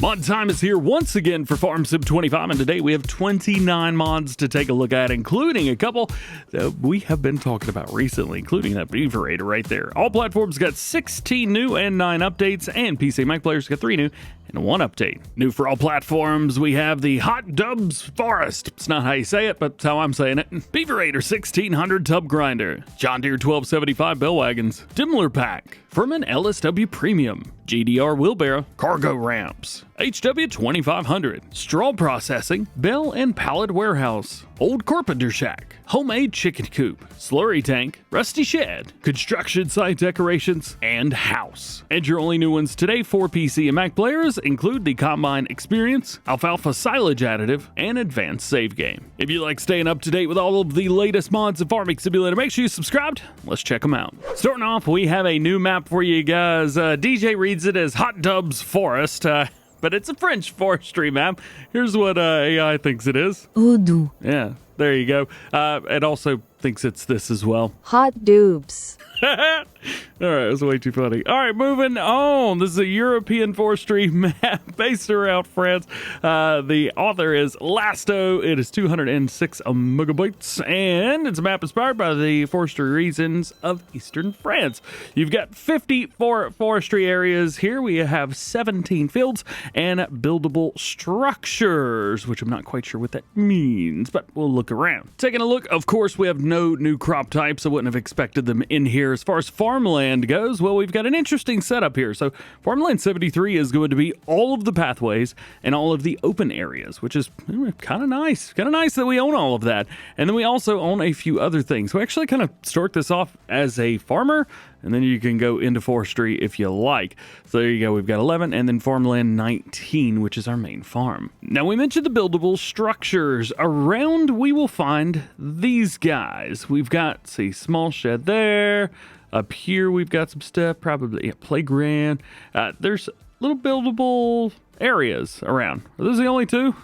Mod time is here once again for FUHRMANN and today we have 29 mods to take a look at, including a couple that we have been talking about recently, including that Beaverator right there. All platforms got 16 new and 9 updates, and PC and Mac players got 3 new and 1 update. New for all platforms, we have the Haut Doubs Forest. It's not how you say it, but it's how I'm saying it. Beaverator 1600 Tub Grinder. John Deere 1275 Bale Wagons. Demmler Pack. FUHRMANN LWS Premium. GDR Wheel Barrow. Cargo Ramps. HW2500. Straw Processing. Bale and Pallet Warehouse. Old Carpenter Shack. Homemade Chicken Coop. Slurry Tank. Rusty Shed. Construction Site Decorations. And House. And your only new ones today for PC and Mac players include the Combine XPerience, Alfalfa Silage Additive, and Advanced Savegame. If you like staying up to date with all of the latest mods of Farming Simulator, make sure you subscribed. Let's check them out. Starting off, we have a new map for you guys. DJ reads it as Haut Doubs Forest, but it's a French forestry map. Here's what AI thinks it is. Odoo. Yeah, there you go. It also thinks it's this as well. Haut Doubs. All right, that's way too funny. All right, moving on. This is a European forestry map based around France. The author is Lasto. It is 206 megabytes, and it's a map inspired by the forestry regions of eastern France. You've got 54 forestry areas here. We have 17 fields and buildable structures, which I'm not quite sure what that means, but we'll look around. Taking a look, of course, we have no new crop types. I wouldn't have expected them in here. As far as farmland goes, well, we've got an interesting setup here. So Farmland 73 is going to be all of the pathways and all of the open areas, which is kind of nice. Kind of nice that we own all of that. And then we also own a few other things. We actually kind of start this off as a farmer, and then you can go into forestry if you like. So there you go. We've got 11, and then Farmland 19, which is our main farm. Now, we mentioned the buildable structures. Around, we will find these guys. We've got, see, small shed there. Up here, we've got some stuff, probably a playground. There's little buildable areas around. Are those the only two?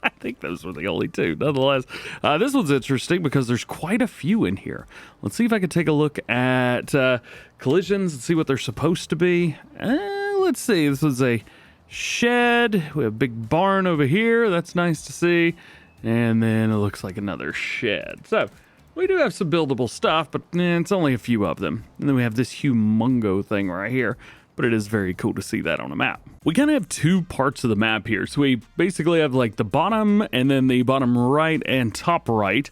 I think those were the only two, nonetheless. This one's interesting because there's quite a few in here. Let's see if I can take a look at collisions and see what they're supposed to be. Let's see. This is a shed. We have a big barn over here. That's nice to see. And then it looks like another shed. So we do have some buildable stuff, but it's only a few of them. And then we have this humongo thing right here. But it is very cool to see that on a map. We kind of have 2 parts of the map here. So we basically have like the bottom and then the bottom right and top right.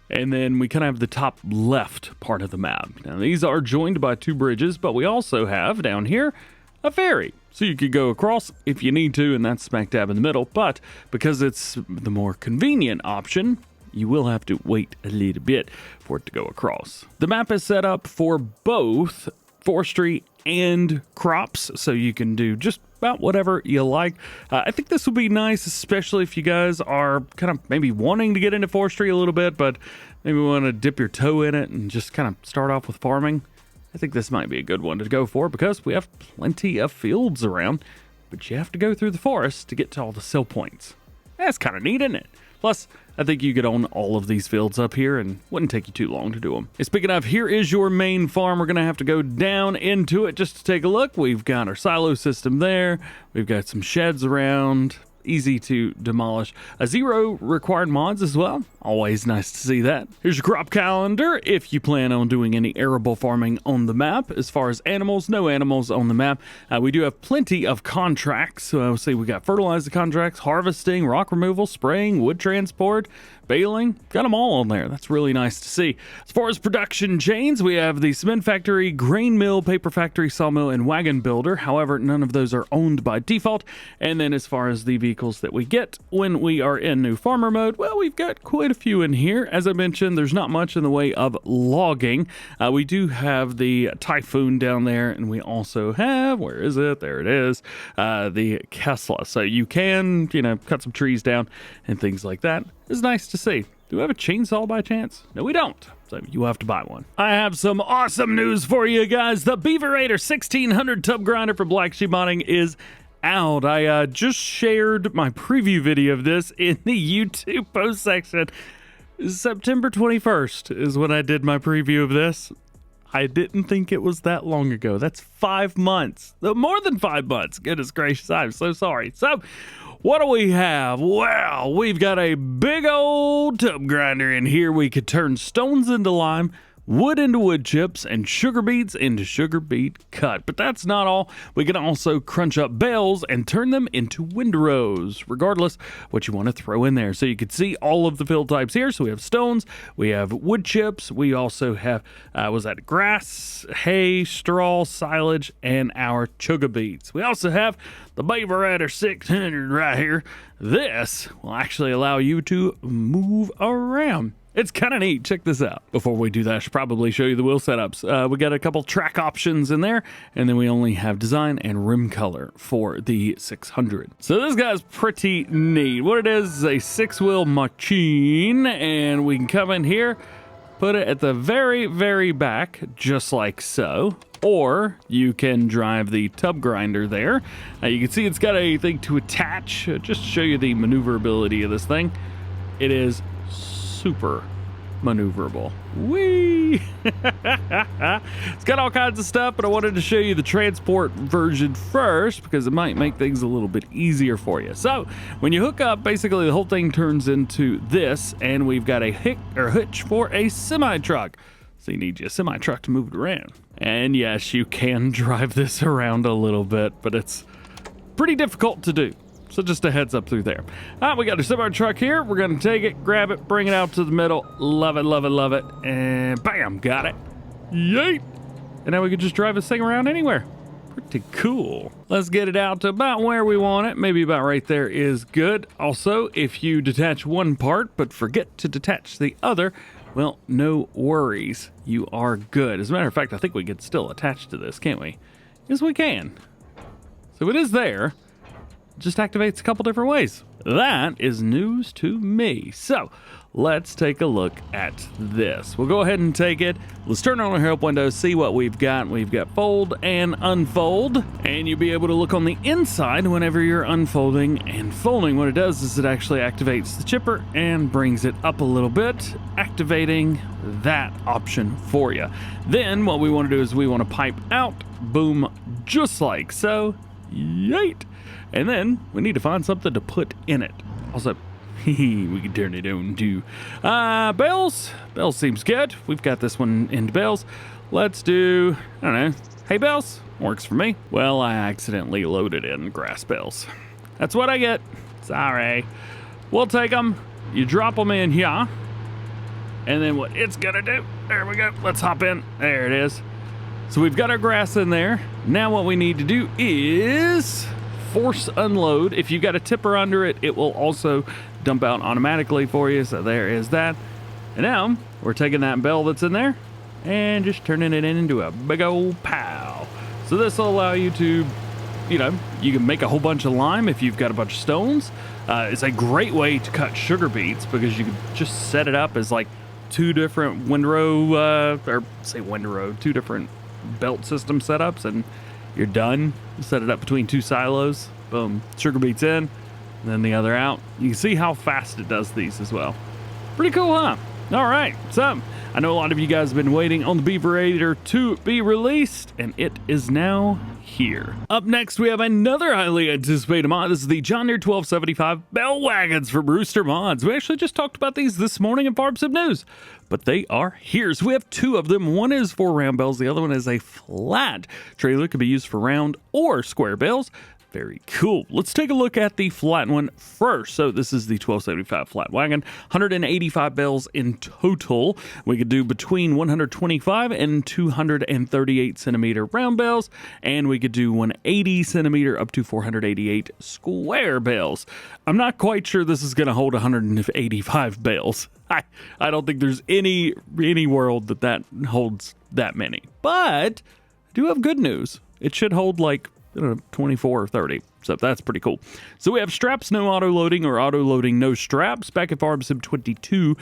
And then we kind of have the top left part of the map. Now these are joined by 2 bridges, but we also have down here a ferry. So you could go across if you need to, and that's smack dab in the middle. But because it's the more convenient option, you will have to wait a little bit for it to go across. The map is set up for both forestry and crops, so you can do just about whatever you like. I think this will be nice, especially if you guys are kind of maybe wanting to get into forestry a little bit, but maybe want to dip your toe in it and just kind of start off with farming. I think this might be a good one to go for because we have plenty of fields around, but you have to go through the forest to get to all the sell points. That's kind of neat, isn't it? Plus, I think you could own all of these fields up here and wouldn't take you too long to do them. And speaking of, here is your main farm. We're going to have to go down into it just to take a look. We've got our silo system there. We've got some sheds around. Easy to demolish. 0 required mods as well. Always nice to see that. Here's your crop calendar if you plan on doing any arable farming on the map. As far as animals, no animals on the map. We do have plenty of contracts. So see, we got fertilizer contracts, harvesting, rock removal, spraying, wood transport, baling. Got them all on there. That's really nice to see. As far as production chains, we have the cement factory, grain mill, paper factory, sawmill, and wagon builder. However, none of those are owned by default. And then as far as the vehicles that we get when we are in new farmer mode, well, we've got quite a few in here. As I mentioned, there's not much in the way of logging. We do have the Typhoon down there, and we also have, where is it? There it is, the Tesla. So you can, cut some trees down and things like that. It's nice to see. Do we have a chainsaw by chance? No, we don't. So you have to buy one. I have some awesome news for you guys. The Beaverator 1600 Tub Grinder for Black Sheep Modding is out. I just shared my preview video of this in the YouTube post section. September 21st is when I did my preview of this. I didn't think it was that long ago. That's 5 months. More than 5 months. Goodness gracious, I'm so sorry. So, what do we have? Well, we've got a big old tub grinder in here. We could turn stones into lime, wood into wood chips, and sugar beets into sugar beet cut. But that's not all. We can also crunch up bales and turn them into windrows, regardless what you want to throw in there. So you can see all of the fill types here. So we have stones, we have wood chips, we also have, was that grass, hay, straw, silage, and our sugar beets. We also have the Beaverator 600 right here. This will actually allow you to move around. It's kind of neat. Check this out. Before we do that, I should probably show you the wheel setups. We got a couple track options in there, and then we only have design and rim color for the 600. So this guy's pretty neat. What it is a 6-wheel machine, and we can come in here, put it at the very, very back, just like so. Or you can drive the tub grinder there. You can see it's got a thing to attach. Just to show you the maneuverability of this thing. It is super maneuverable. Whee! It's got all kinds of stuff, but I wanted to show you the transport version first because it might make things a little bit easier for you. So when you hook up, basically the whole thing turns into this, and we've got a hitch for a semi-truck. So you need your semi-truck to move it around. And yes, you can drive this around a little bit, but it's pretty difficult to do. So just a heads up through there. All right, we got a semi-truck here. We're going to take it, grab it, bring it out to the middle. Love it, love it, love it. And bam, got it. Yeet. And now we can just drive this thing around anywhere. Pretty cool. Let's get it out to about where we want it. Maybe about right there is good. Also, if you detach one part but forget to detach the other, well, no worries. You are good. As a matter of fact, I think we can still attach to this, can't we? Yes, we can. So it is there. Just activates a couple different ways. That is news to me. So let's take a look at this. We'll go ahead and take it. Let's turn on our help window, see what we've got. We've got fold and unfold, and you'll be able to look on the inside whenever you're unfolding and folding. What it does is it actually activates the chipper and brings it up a little bit, activating that option for you. Then what we want to do is we want to pipe out, boom, just like so. Yeet. And then we need to find something to put in it. Also, we can turn it on to bales. Bales seems good. We've got this one into bales. Let's do, I don't know, hay bales. Works for me. Well, I accidentally loaded in grass bales. That's what I get. Sorry. We'll take them. You drop them in here. And then what it's gonna do, there we go. Let's hop in. There it is. So we've got our grass in there. Now what we need to do is force unload. If you've got a tipper under it, it will also dump out automatically for you. So there is that. And now we're taking that bale that's in there and just turning it into a big old pile. So this will allow you to, you know, you can make a whole bunch of lime if you've got a bunch of stones. It's a great way to cut sugar beets because you can just set it up as like two different two different belt system setups, and you're done. You set it up between two silos. Boom. Sugar beets in, and then the other out. You can see how fast it does these as well. Pretty cool, huh? All right. So I know a lot of you guys have been waiting on the Beaverator to be released, and it is now here. Up next, we have another highly anticipated mod. This is the John Deere 1275 Bale Wagons from Rooster Mods. We actually just talked about these this morning in Farm Sim News, but they are here. So we have two of them. One is for round bales. The other one is a flat trailer. Could be used for round or square bales. Very cool. Let's take a look at the flat one first. So this is the 1275 flat wagon, 185 bales in total. We could do between 125 and 238 centimeter round bales, and we could do 180 centimeter up to 488 square bales. I'm not quite sure this is going to hold 185 bales. I don't think there's any world that holds that many. But I do have good news. It should hold like, I don't know, 24 or 30. So that's pretty cool. So we have straps, no auto-loading, or auto-loading, no straps. Back at Farm Sim 22,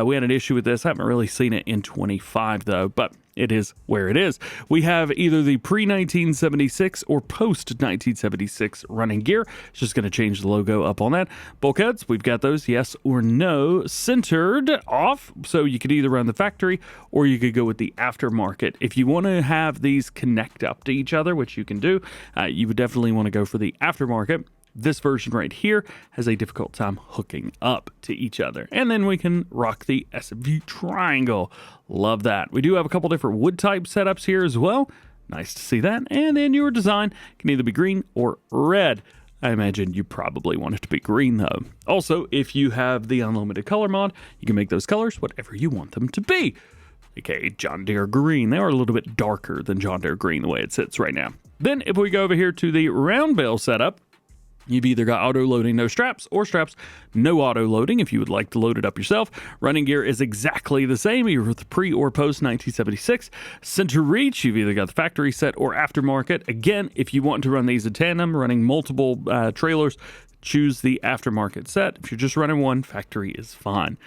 we had an issue with this. I haven't really seen it in 25, though, but it is where it is. We have either the pre-1976 or post-1976 running gear. It's just going to change the logo up on that. Bulkheads, we've got those, yes or no. Centered off, so you could either run the factory or you could go with the aftermarket. If you want to have these connect up to each other, which you can do, you would definitely want to go for the aftermarket. This version right here has a difficult time hooking up to each other. And then we can rock the SV triangle. Love that. We do have a couple different wood type setups here as well. Nice to see that. And then your design can either be green or red. I imagine you probably want it to be green though. Also, if you have the unlimited color mod, you can make those colors whatever you want them to be. AKA John Deere green. They are a little bit darker than John Deere green the way it sits right now. Then if we go over here to the round bale setup, you've either got auto-loading, no straps, or straps, no auto-loading if you would like to load it up yourself. Running gear is exactly the same, either with pre or post 1976. Center reach, you've either got the factory set or aftermarket. Again, if you want to run these in tandem, running multiple trailers, choose the aftermarket set. If you're just running one, factory is fine.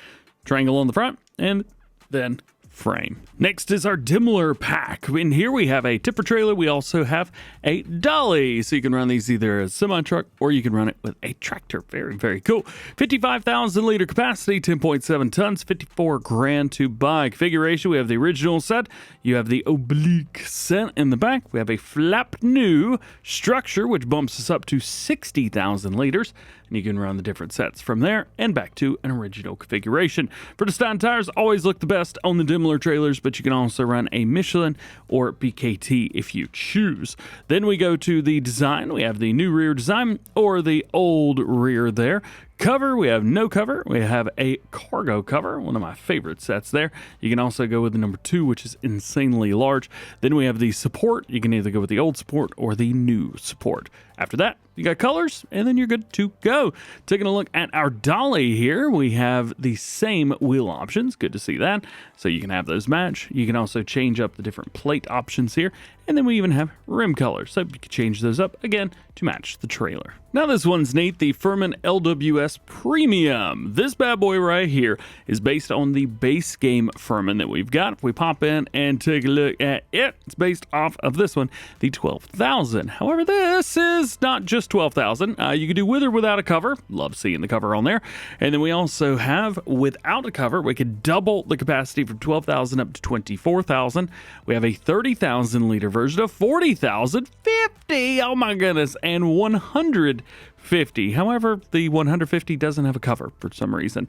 Triangle on the front, and then frame. Next is our Demmler Pack. In here we have a tipper trailer. We also have a dolly. So you can run these either as a semi-truck or you can run it with a tractor. Very, very cool. 55,000 liter capacity, 10.7 tons, 54 grand to buy. Configuration, we have the original set. You have the oblique set in the back. We have a flap new structure, which bumps us up to 60,000 liters. And you can run the different sets from there and back to an original configuration. For the Stein tires, always look the best on the Demmler trailers, but you can also run a Michelin or BKT if you choose. Then we go to the design. We have the new rear design or the old rear there. Cover, we have no cover. We have a cargo cover, one of my favorite sets there. You can also go with the number 2, which is insanely large. Then we have the support. You can either go with the old support or the new support. After that, you got colors, and then you're good to go. Taking a look at our dolly here, we have the same wheel options. Good to see that. So you can have those match. You can also change up the different plate options here. And then we even have rim colors, so you can change those up again to match the trailer. Now this one's neat, the FUHRMANN LWS Premium. This bad boy right here is based on the base game FUHRMANN that we've got. If we pop in and take a look at it, it's based off of this one, the 12,000. However, this is not just 12,000. You can do with or without a cover. Love seeing the cover on there. And then we also have without a cover, we could double the capacity from 12,000 up to 24,000. We have a 30,000 liter version of 40,000, 50, oh my goodness, and 150. However, the 150 doesn't have a cover for some reason.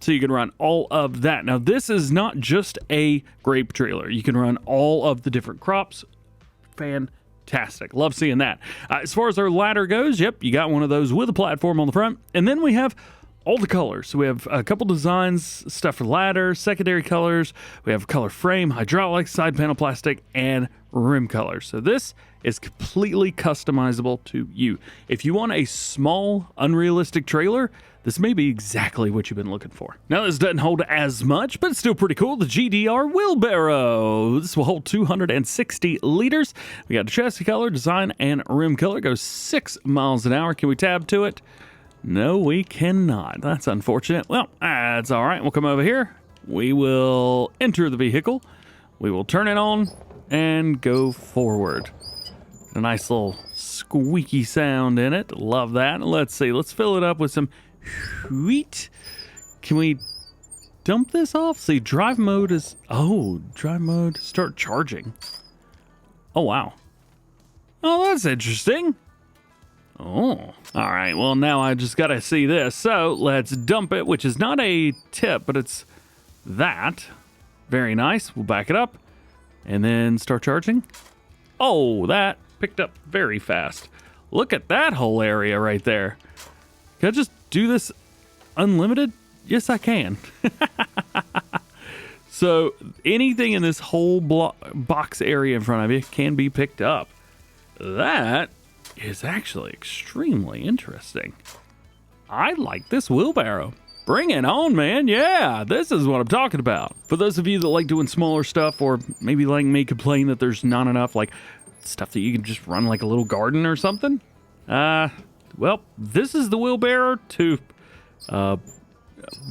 So you can run all of that. Now, this is not just a grape trailer. You can run all of the different crops. Fantastic. Love seeing that. As far as our ladder goes, yep, you got one of those with a platform on the front. And then we have all the colors. So we have a couple designs, stuff for ladder, secondary colors. We have color frame, hydraulics, side panel plastic, and rim colors. So this is completely customizable to you. If you want a small, unrealistic trailer, this may be exactly what you've been looking for. Now, this doesn't hold as much, but it's still pretty cool. The GDR Wheel Barrow. This will hold 260 liters. We got a chassis color, design, and rim color. It goes 6 miles an hour. Can we tab to it? No, we cannot. That's unfortunate. Well, that's all right. We'll come over here. We will enter the vehicle. We will turn it on and go forward. A nice little squeaky sound in it. Love that. Let's see. Let's fill it up with some wheat. Can we dump this off? See, drive mode is... Oh, drive mode. Start charging. Oh, wow. Oh, that's interesting. Oh, all right. Well, now I just got to see this. So let's dump it, which is not a tip, but it's that. Very nice. We'll back it up and then start charging. Oh, that picked up very fast. Look at that whole area right there. Can I just do this unlimited? Yes, I can. So anything in this whole box area in front of you can be picked up. That is actually extremely interesting. I like this wheelbarrow. Bring it on, man. Yeah, this is what I'm talking about. For those of you that like doing smaller stuff, or maybe like me complain that there's not enough, like stuff that you can just run like a little garden or something, Well, this is the wheelbarrow to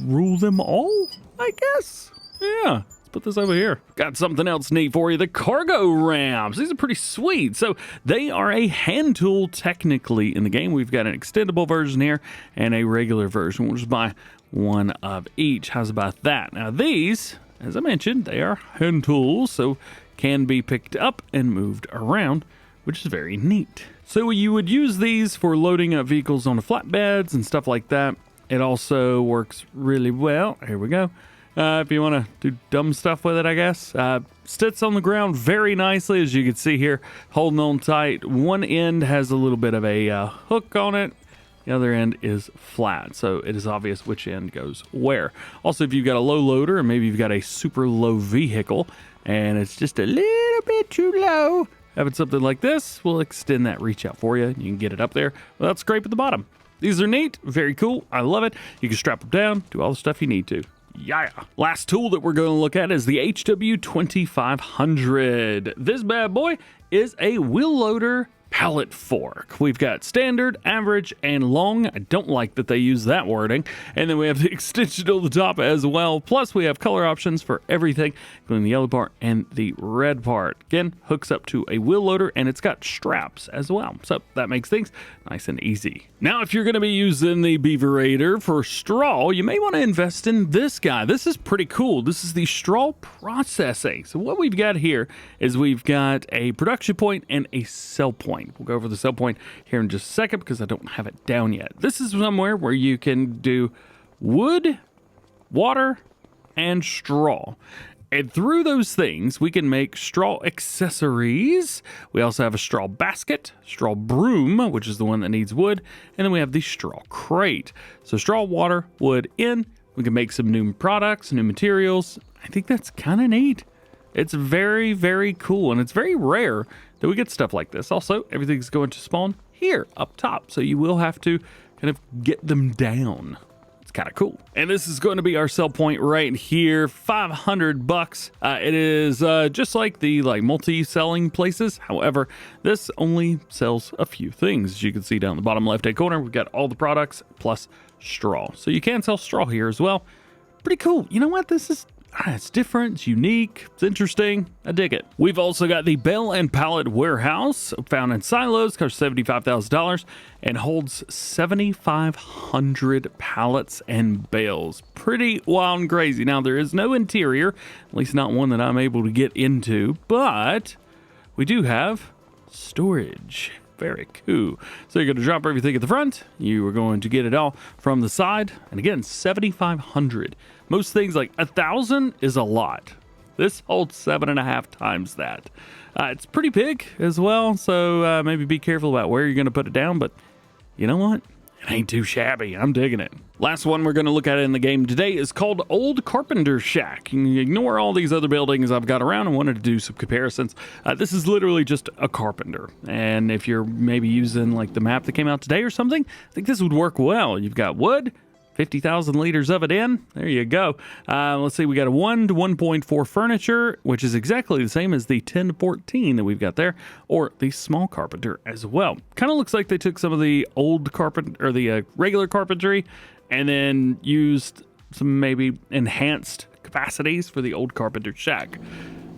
rule them all, I guess. Yeah. Put this over here. Got something else neat for you. The cargo ramps. These are pretty sweet. So they are a hand tool technically in the game. We've got an extendable version here and a regular version. We'll just buy one of each. How's about that? Now these, as I mentioned, they are hand tools, so can be picked up and moved around, which is very neat. So you would use these for loading up vehicles onto flatbeds and stuff like that. It also works really well. Here we go. If you want to do dumb stuff with it, I guess. Sits on the ground very nicely, as you can see here, holding on tight. One end has a little bit of a hook on it. The other end is flat, so it is obvious which end goes where. Also, if you've got a low loader, or maybe you've got a super low vehicle, and it's just a little bit too low, having something like this will extend that reach out for you. You can get it up there without scraping the bottom. These are neat, very cool. I love it. You can strap them down, do all the stuff you need to. Yeah. Last tool that we're going to look at is the HW2500. This bad boy is a wheel loader pallet fork. We've got standard, average, and long. I don't like that they use that wording. And then we have the extension to the top as well. Plus, we have color options for everything, including the yellow part and the red part. Again, hooks up to a wheel loader, and it's got straps as well. So that makes things nice and easy. Now, if you're going to be using the Beaverator for straw, you may want to invest in this guy. This is pretty cool. This is the straw processing. So what we've got here is we've got a production point and a sell point. We'll go over the sell point here in just a second because I don't have it down yet. This is somewhere where you can do wood, water, and straw. And through those things, we can make straw accessories. We also have a straw basket, straw broom, which is the one that needs wood, and then we have the straw crate. So straw, water, wood in. We can make some new products, new materials. I think that's kind of neat. It's very, very cool, and it's very rare that we get stuff like this. Also, everything's going to spawn here up top, so you will have to kind of get them down. It's kind of cool. And this is going to be our sell point right here, $500. It is just like the multi-selling places. However, this only sells a few things. As you can see down the bottom left-hand corner, we've got all the products plus straw. So you can sell straw here as well. Pretty cool. You know what? This is it's different, it's unique, it's interesting. I dig it. We've also got the Bale and Pallet Warehouse, found in silos, costs $75,000, and holds 7,500 pallets and bales. Pretty wild and crazy. Now, there is no interior, at least not one that I'm able to get into, but we do have storage. Very cool. So you're going to drop everything at the front. You are going to get it all from the side. And again, 7,500. Most things like 1,000 is a lot. This holds 7.5 times that. It's pretty big as well. So maybe be careful about where you're going to put it down. But you know what? It ain't too shabby. I'm digging it. Last one we're going to look at in the game today is called Old Carpenter Shack. You can ignore all these other buildings I've got around. I wanted to do some comparisons. This is literally just a carpenter. And if you're maybe using like the map that came out today or something, I think this would work well. You've got wood, 50,000 liters of it in. There you go. Let's see, we got a 1 to 1.4 furniture, which is exactly the same as the 10 to 14 that we've got there, or the small carpenter as well. Kind of looks like they took some of the old carpenter, or the regular carpentry, and then used some maybe enhanced capacities for the Old Carpenter Shack.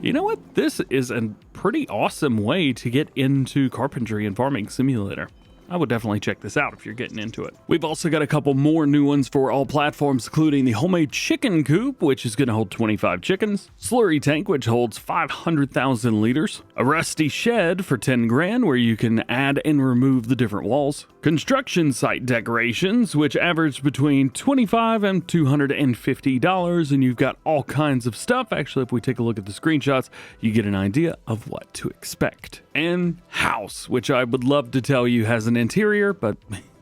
You know what? This is a pretty awesome way to get into carpentry and farming simulator. I would definitely check this out if you're getting into it. We've also got a couple more new ones for all platforms, including the homemade chicken coop, which is going to hold 25 chickens, slurry tank, which holds 500,000 liters, a rusty shed for 10 grand, where you can add and remove the different walls, construction site decorations, which average between $25 and $250, and you've got all kinds of stuff. Actually, if we take a look at the screenshots, you get an idea of what to expect. And house, which I would love to tell you has an interior, but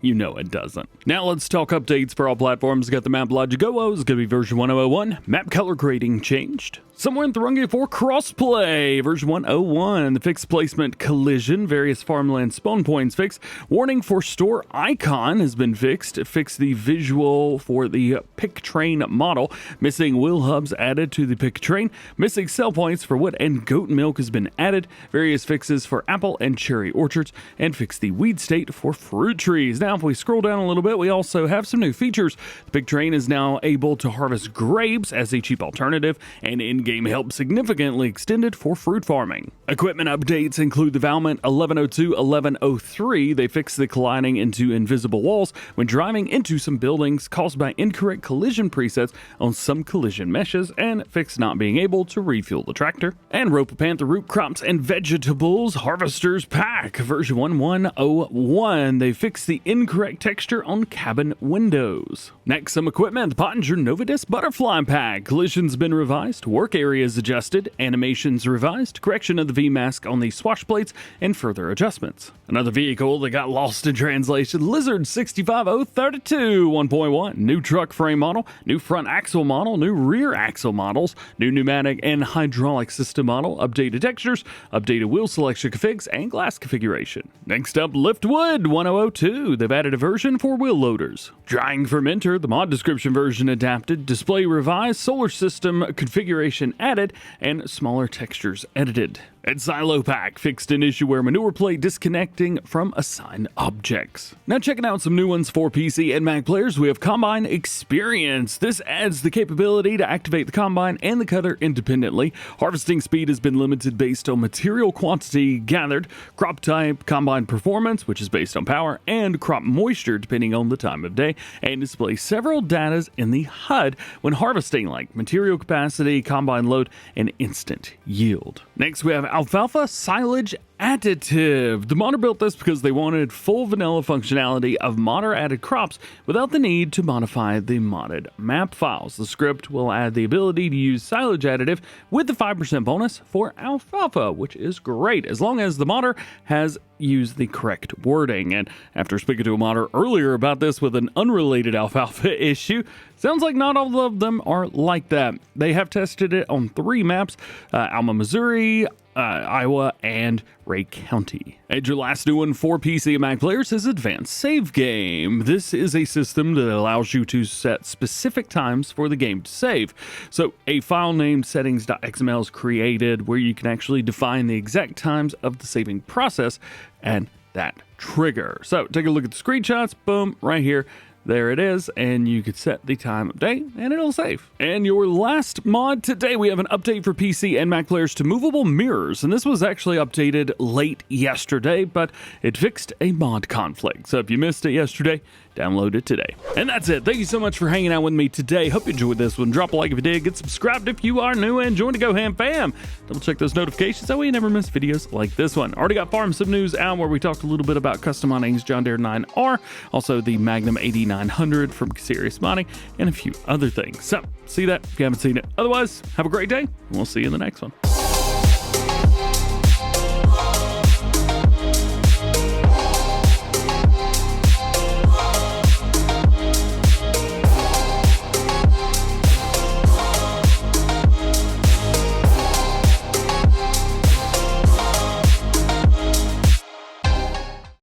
You know it doesn't. Now let's talk updates for all platforms. Got the map Lodygowo is going to be version 1.0.1. Map color grading changed. Somewhere in Thuringia for Crossplay, version 1.0.1. The fixed placement collision, various farmland spawn points fixed. Warning for store icon has been fixed. Fixed the visual for the pick train model. Missing wheel hubs added to the pick train. Missing sell points for wood and goat milk has been added. Various fixes for apple and cherry orchards. And fixed the weed state for fruit trees. Now if we scroll down a little bit, we also have some new features. The pick train is now able to harvest grapes as a cheap alternative, and in-game help significantly extended for fruit farming. Equipment updates include the Valmet 1102-1103. They fixed the colliding into invisible walls when driving into some buildings caused by incorrect collision presets on some collision meshes, and fixed not being able to refuel the tractor. And Ropa Panther Rootcrops and Vegetables Harvester's Pack, version 1.1.01. They fixed the incorrect texture on cabin windows. Next, some equipment. The Pöttinger NOVADISC Butterfly Pack. Collision's been revised. Work areas adjusted. Animations revised. Correction of the V-mask on the swash plates, and further adjustments. Another vehicle that got lost in translation. Lizard 65032 1.1. New truck frame model. New front axle model. New rear axle models. New pneumatic and hydraulic system model. Updated textures. Updated wheel selection configs and glass configuration. Next up, Liftwood 1.0.2. They've added a version for wheel loaders. Drying Fermenter, the mod description version adapted, display revised, solar system configuration added, and smaller textures edited. And Silo Pack fixed an issue where manure plate disconnecting from assigned objects. Now checking out some new ones for PC and Mac players, we have Combine XPerience. This adds the capability to activate the combine and the cutter independently. Harvesting speed has been limited based on material quantity gathered, crop type, combine performance, which is based on power, and crop moisture depending on the time of day, and displays several datas in the HUD when harvesting, like material capacity, combine load, and instant yield. Next we have Alfalfa Silage Additive. The modder built this because they wanted full vanilla functionality of modder added crops without the need to modify the modded map files. The script will add the ability to use silage additive with the 5% bonus for alfalfa, which is great as long as the modder has used the correct wording. And after speaking to a modder earlier about this with an unrelated alfalfa issue, sounds like not all of them are like that. They have tested it on 3 maps, Alma, Missouri, Iowa, and Ray County. And your last new one for PC and Mac players is Advanced Savegame. This is a system that allows you to set specific times for the game to save. So a file named settings.xml is created where you can actually define the exact times of the saving process and that trigger. So take a look at the screenshots, boom, right here. There it is, and you could set the time of day, and it'll save. And your last mod today, we have an update for PC and Mac players to Moveable Mirrors, and this was actually updated late yesterday, but it fixed a mod conflict. So if you missed it yesterday, download it today. And that's it. Thank you so much for hanging out with me today. Hope you enjoyed this one. Drop a like if you did. Get subscribed if you are new, and join the GoHam fam. Double check those notifications that way you never miss videos like this one. Already got Farm Sim News out where we talked a little bit about custom modding's John Deere 9R, also the Magnum 8900 from Serious Modding, and a few other things. So see that if you haven't seen it. Otherwise, have a great day, and we'll see you in the next one.